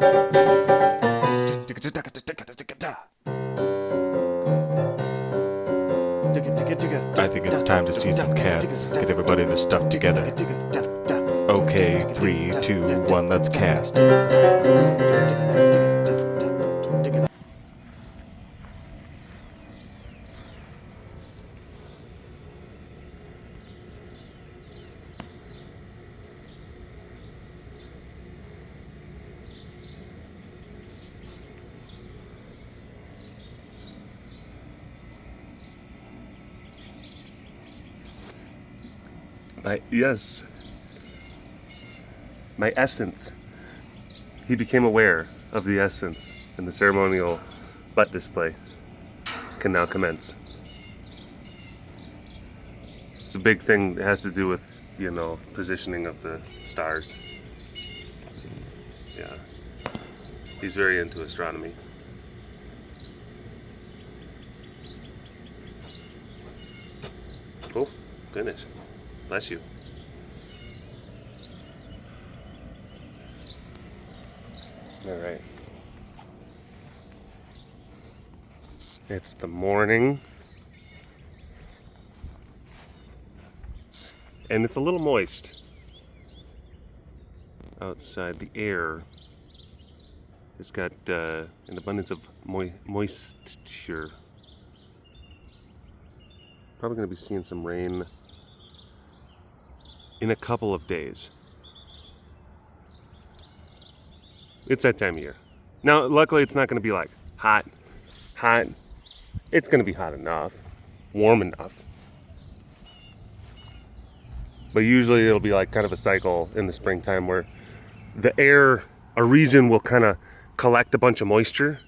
I think it's time to see some cats. Get everybody their stuff together. Okay, 3, 2, 1, let's cast. Yes. My essence. He became aware of the essence, and the ceremonial butt display can now commence. It's a big thing that has to do with, positioning of the stars. Yeah. He's very into astronomy. Oh, goodness. Bless you. All right. It's the morning. And it's a little moist outside. The air has got an abundance of moisture. Probably going to be seeing some rain in a couple of days. It's that time of year. Now, luckily, it's not going to be like hot. It's going to be hot enough, warm enough. But usually it'll be like kind of a cycle in the springtime where a region will kind of collect a bunch of moisture,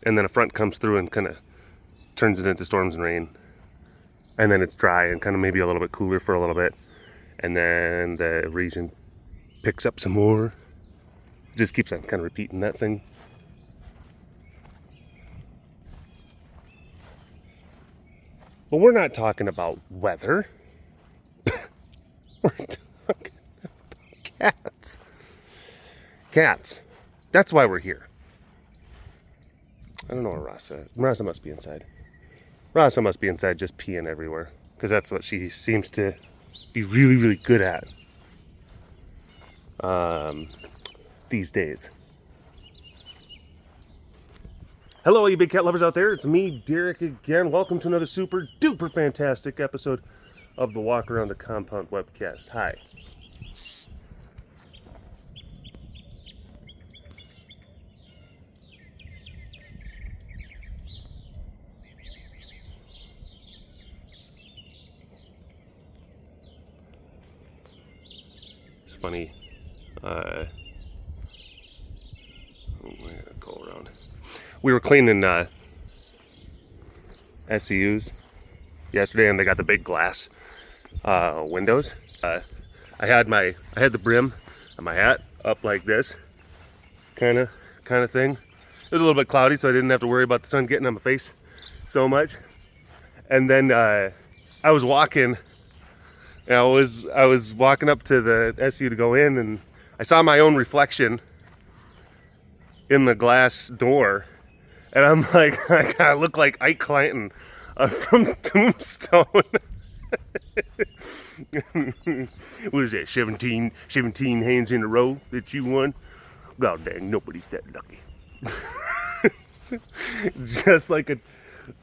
and then a front comes through and kind of turns it into storms and rain. And then it's dry and kind of maybe a little bit cooler for a little bit. And then the region picks up some more. Just keeps on kind of repeating that thing. But we're not talking about weather. We're talking about cats. Cats. That's why we're here. I don't know where Rasa. Rasa must be inside. Rasa must be inside just peeing everywhere. Because that's what she seems to be really, really good at these days. Hello, all you big cat lovers out there. It's me, Derek, again. Welcome to another super duper fantastic episode of the Walk Around the Compound webcast. Hi. It's funny. Go around. We were cleaning SCUs yesterday, and they got the big glass windows. I had the brim of my hat up like this, kind of thing. It was a little bit cloudy, so I didn't have to worry about the sun getting on my face so much. And then I was walking. And I was walking up to the SU to go in, and I saw my own reflection in the glass door, and I'm like, I look like Ike Clanton from Tombstone. What is that, 17 hands in a row that you won? God dang, nobody's that lucky. Just like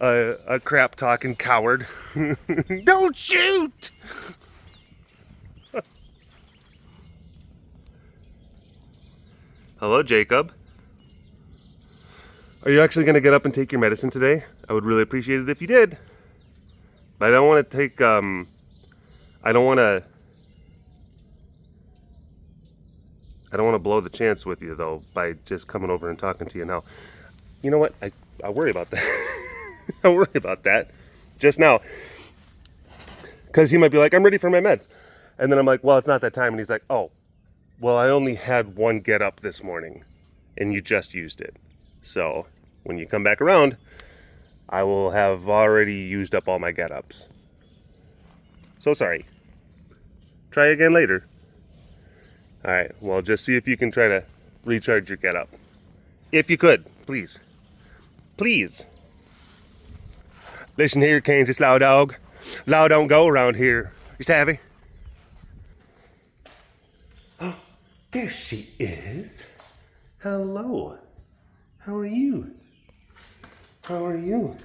a crap talking coward. Don't shoot! Hello, Jacob. Are you actually going to get up and take your medicine today? I would really appreciate it if you did. But I don't want to take, I don't want to blow the chance with you, though, by just coming over and talking to you now. You know what? I worry about that. I worry about that just now. Because he might be like, I'm ready for my meds. And then I'm like, well, it's not that time. And he's like, oh, well, I only had one get up this morning, and you just used it. So when you come back around, I will have already used up all my get ups. So sorry. Try again later. All right. Well, just see if you can try to recharge your get up. If you could, please. Please. Listen here, Kansas law dog. Law don't go around here. You savvy? Oh, there she is. Hello. How are you? How are you?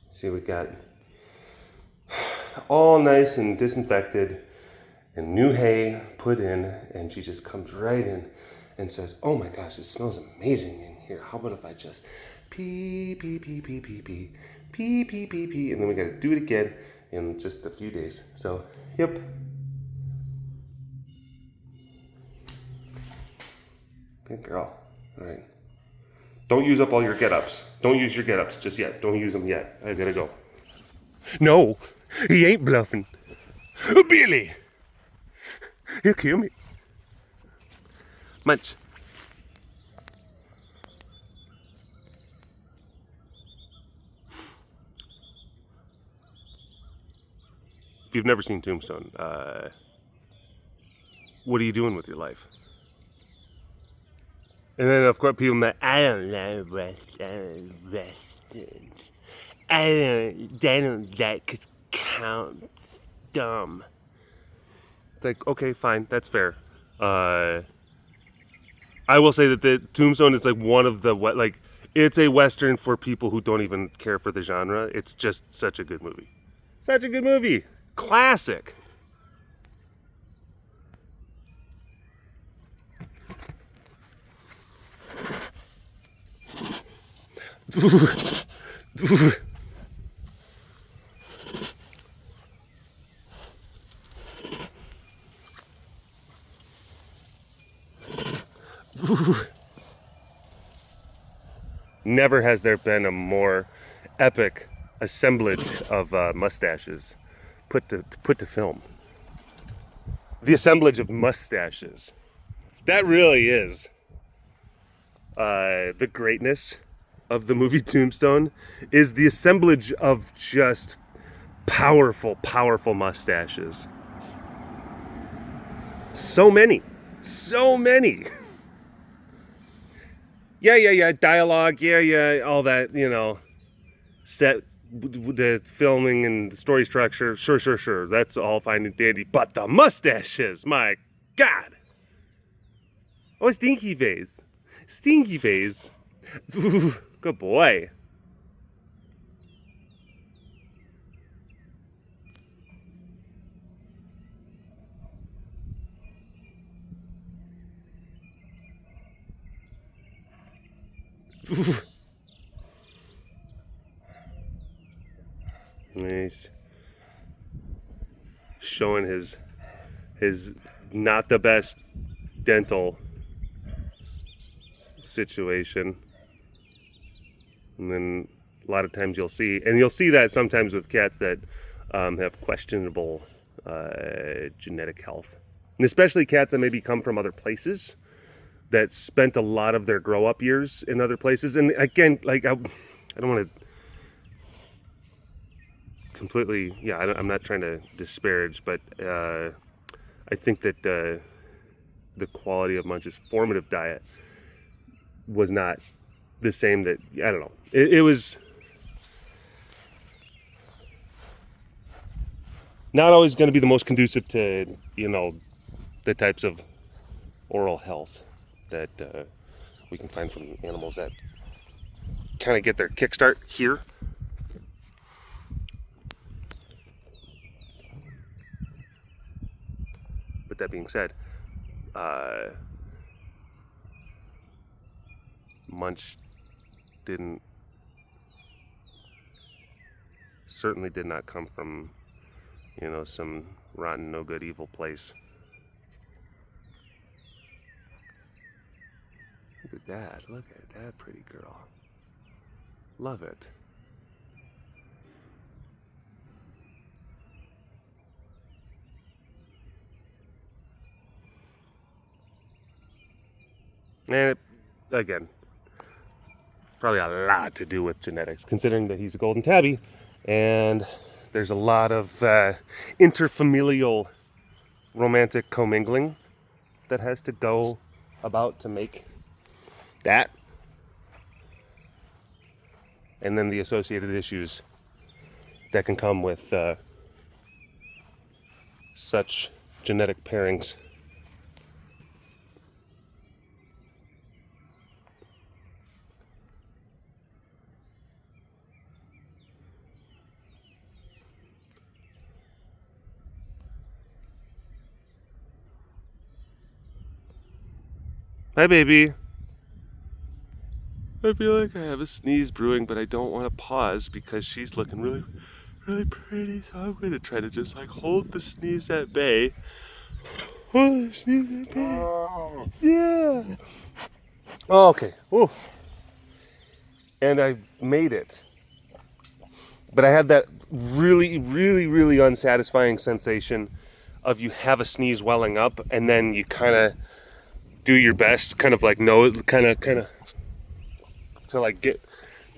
See, we got all nice and disinfected and new hay put in, and she just comes right in and says, oh my gosh, it smells amazing in here. How about if I just pee, pee, pee, pee, pee, pee, pee, pee, pee, pee, and then we gotta do it again in just a few days. So, yep. Good girl. All right. Don't use up all your get-ups. Don't use your get-ups just yet. Don't use them yet. I gotta go. No, he ain't bluffing. Billy! He'll kill me. Munch. If you've never seen Tombstone, what are you doing with your life? And then, of course, people might, I don't know westerns. They don't like counts dumb. It's like, okay, fine, that's fair. I will say that the Tombstone is like one of the, like, it's a western for people who don't even care for the genre. It's just such a good movie. Such a good movie. Classic. Never has there been a more epic assemblage of mustaches put to film. The assemblage of mustaches. That really is the greatness of the movie Tombstone, is the assemblage of just powerful, powerful mustaches. So many. So many. Yeah, dialogue, yeah, all that, you know, set, the filming and the story structure, sure, that's all fine and dandy, but the mustaches, my God. Oh, stinky face. Good boy. Nice. Showing his not the best dental situation. And then a lot of times you'll see that sometimes with cats that have questionable genetic health. And especially cats that maybe come from other places, that spent a lot of their grow-up years in other places. And again, like, I don't want to completely, I'm not trying to disparage, but I think that the quality of Munch's formative diet was not the same that, I don't know. It was not always going to be the most conducive to, you know, the types of oral health that we can find from animals that kind of get their kickstart here. But that being said, Munch certainly did not come from, you know, some rotten, no good, evil place. Look at that. Look at that pretty girl. Love it. And again, probably a lot to do with genetics, considering that he's a golden tabby, and there's a lot of interfamilial romantic commingling that has to go about to make that, and then the associated issues that can come with such genetic pairings. Hi, baby. I feel like I have a sneeze brewing, but I don't want to pause because she's looking really, really pretty. So I'm going to try to just like hold the sneeze at bay. Hold the sneeze at bay. Yeah. Oh, okay. Ooh. And I made it. But I had that really, really, really unsatisfying sensation of you have a sneeze welling up and then you kind of do your best, kind of like kind of to like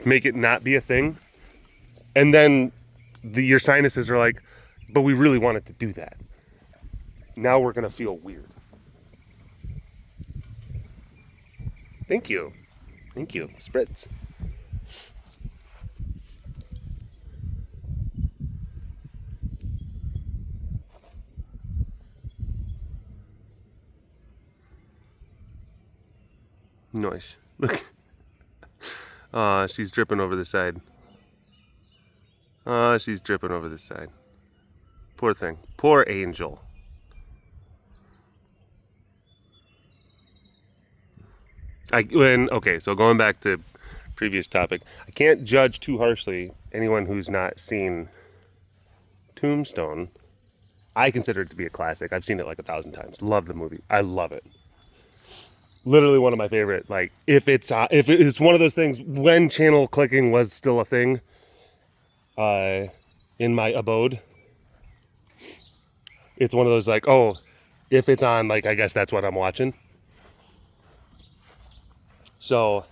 make it not be a thing, and then your sinuses are like, but we really wanted to do that. Now we're gonna feel weird. Thank you, spritz. Nice. Look. Aw, she's dripping over the side. She's dripping over the side. Poor thing. Poor angel. Okay, so going back to previous topic, I can't judge too harshly anyone who's not seen Tombstone. I consider it to be a classic. I've seen it like 1,000 times. Love the movie. I love it. Literally one of my favorite. Like if it's one of those things when channel clicking was still a thing in my abode, it's one of those like, oh, if it's on, like I guess that's what I'm watching. So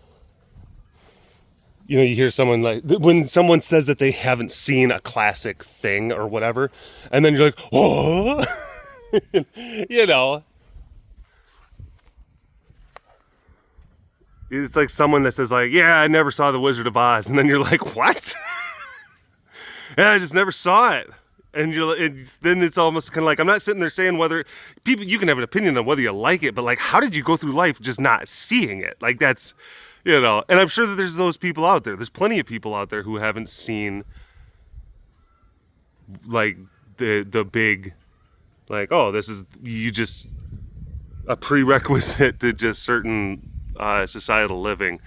you hear someone like, when someone says that they haven't seen a classic thing or whatever, and then you're like, oh. It's like someone that says like, yeah, I never saw The Wizard of Oz. And then you're like, what? Yeah, I just never saw it. And then it's almost kind of like, I'm not sitting there saying whether people, you can have an opinion on whether you like it, but like, how did you go through life just not seeing it? Like that's, and I'm sure that there's those people out there. There's plenty of people out there who haven't seen like the big, like, oh, this is, you just, a prerequisite to just certain societal living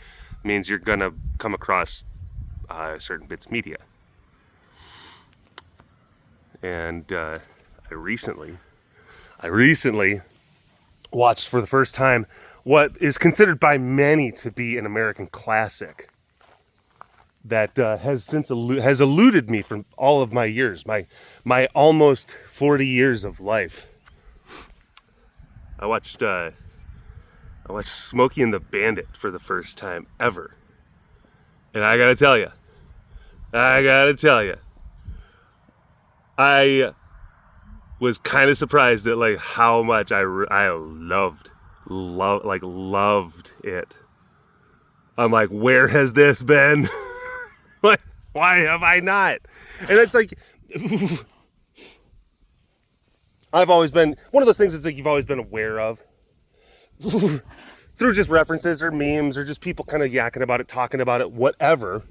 means you're gonna come across certain bits of media. And I recently watched for the first time what is considered by many to be an American classic that has eluded me from all of my years, my almost 40 years of life. I watched Smokey and the Bandit for the first time ever. And I gotta tell you, I was kind of surprised at like how much I loved it. I'm like, where has this been? Like, why have I not? And it's like, I've always been one of those things that's like you've always been aware of through just references or memes or just people kind of yakking about it, talking about it, whatever.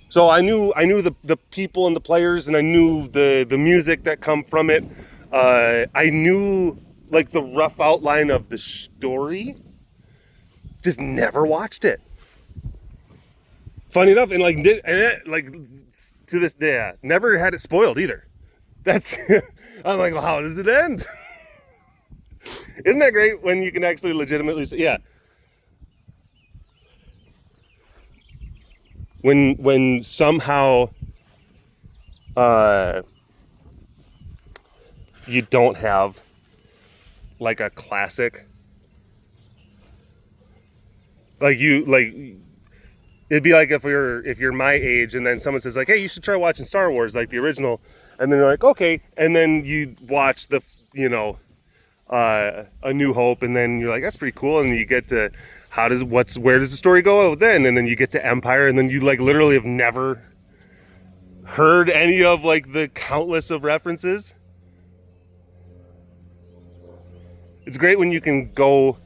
So I knew the people and the players, and I knew the music that come from it. I knew like the rough outline of the story. Just never watched it. Funny enough, and like to this day, never had it spoiled either. That's I'm like, well, how does it end? Isn't that great when you can actually legitimately say, yeah. When somehow you don't have like a classic, like it'd be like if you're my age and then someone says like, hey, you should try watching Star Wars, like the original, and then you're like, okay, and then you watch the A New Hope, and then you're like, that's pretty cool, and you get to where does the story go then, and then you get to Empire, and then you like literally have never heard any of like the countless of references. It's great when you can go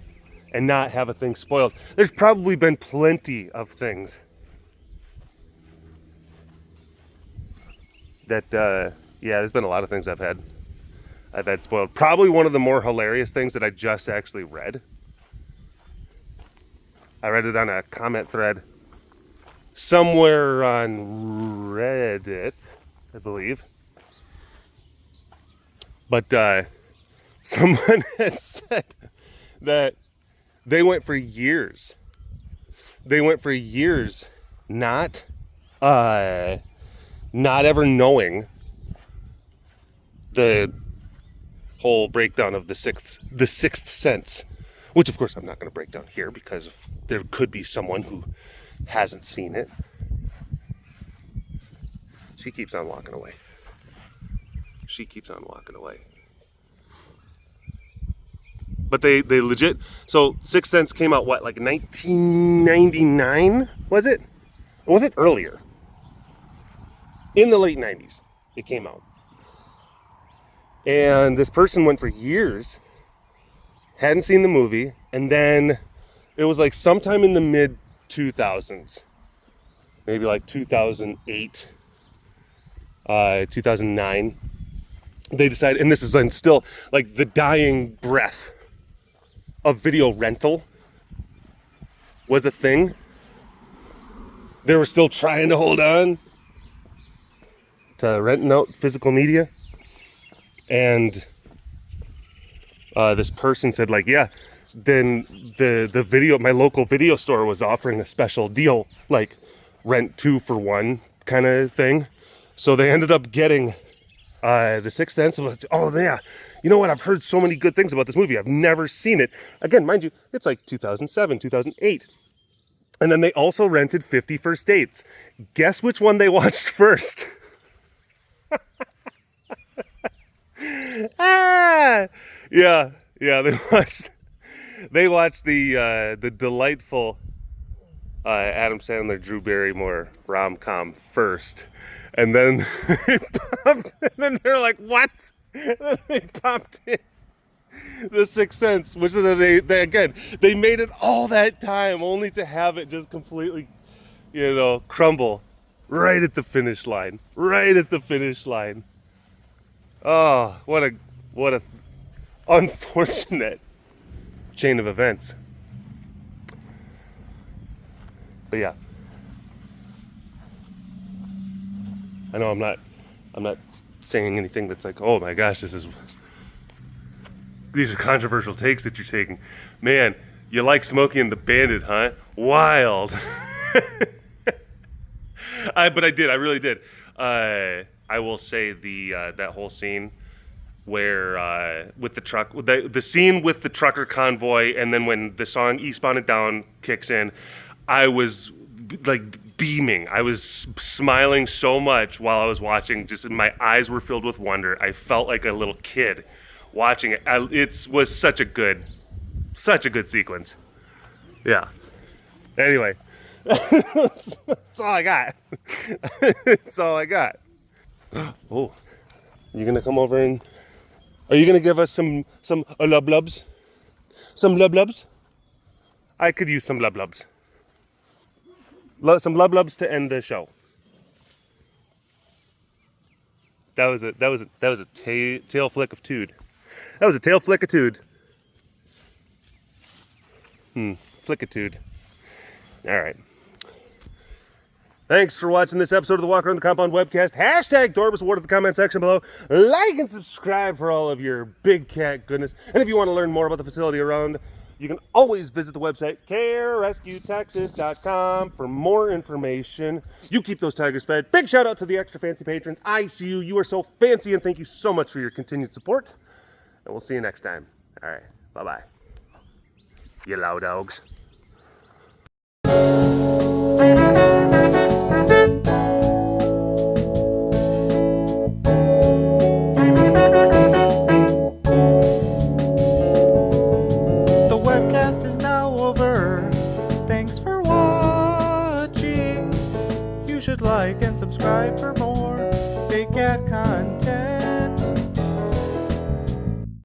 and not have a thing spoiled. There's probably been plenty of things that there's been a lot of things I've had spoiled. Probably one of the more hilarious things that I just actually read. I read it on a comment thread somewhere on Reddit, I believe. But someone had said that they went for years not ever knowing the whole breakdown of the sixth sense, which of course I'm not going to break down here because there could be someone who hasn't seen it. She keeps on walking away. But they legit, so Sixth Sense came out what, like 1999, was it? Or was it earlier? In the late 90s, it came out. And this person went for years, hadn't seen the movie, and then it was like sometime in the mid 2000s, maybe like 2008, 2009, they decided, and this is still like the dying breath of video rental was a thing. They were still trying to hold on to renting out physical media. And this person said, like, yeah, then my local video store was offering a special deal, like rent 2 for 1 kind of thing. So they ended up getting The Sixth Sense. Oh yeah, you know what? I've heard so many good things about this movie. I've never seen it. Again, mind you, it's like 2007, 2008. And then they also rented 50 First Dates. Guess which one they watched first? Yeah, they watched the delightful Adam Sandler, Drew Barrymore rom-com first, and then they're like, what? And then they popped in The Sixth Sense, which is they made it all that time only to have it just completely, crumble right at the finish line. Oh, what a unfortunate chain of events. But yeah, I know I'm not saying anything that's like, oh my gosh, these are controversial takes that you're taking. Man, you like Smokey and the Bandit, huh? Wild. But I really did. I will say that whole scene where with the truck, the scene with the trucker convoy, and then when the song Eastbound and Down kicks in, I was like beaming. I was smiling so much while I was watching. Just my eyes were filled with wonder. I felt like a little kid watching it. It was such a good sequence. Yeah. Anyway, that's all I got. That's all I got. Oh, you gonna come over and are you gonna give us some lub-lubs? Some lub-lubs? I could use some lub-lubs. Some lub-lubs to end the show. That was a tail flick of tude. That was a tail flickitude. Flickitude. All right. Thanks for watching this episode of the Walk Around the Compound webcast. Hashtag Dorbus Award in the comment section below. Like and subscribe for all of your big cat goodness. And if you want to learn more about the facility around, you can always visit the website carerescuetexas.com for more information. You keep those tigers fed. Big shout out to the extra fancy patrons. I see you. You are so fancy, and thank you so much for your continued support. And we'll see you next time. All right. Bye-bye. You loud dogs. should like and subscribe for more Big Cat content.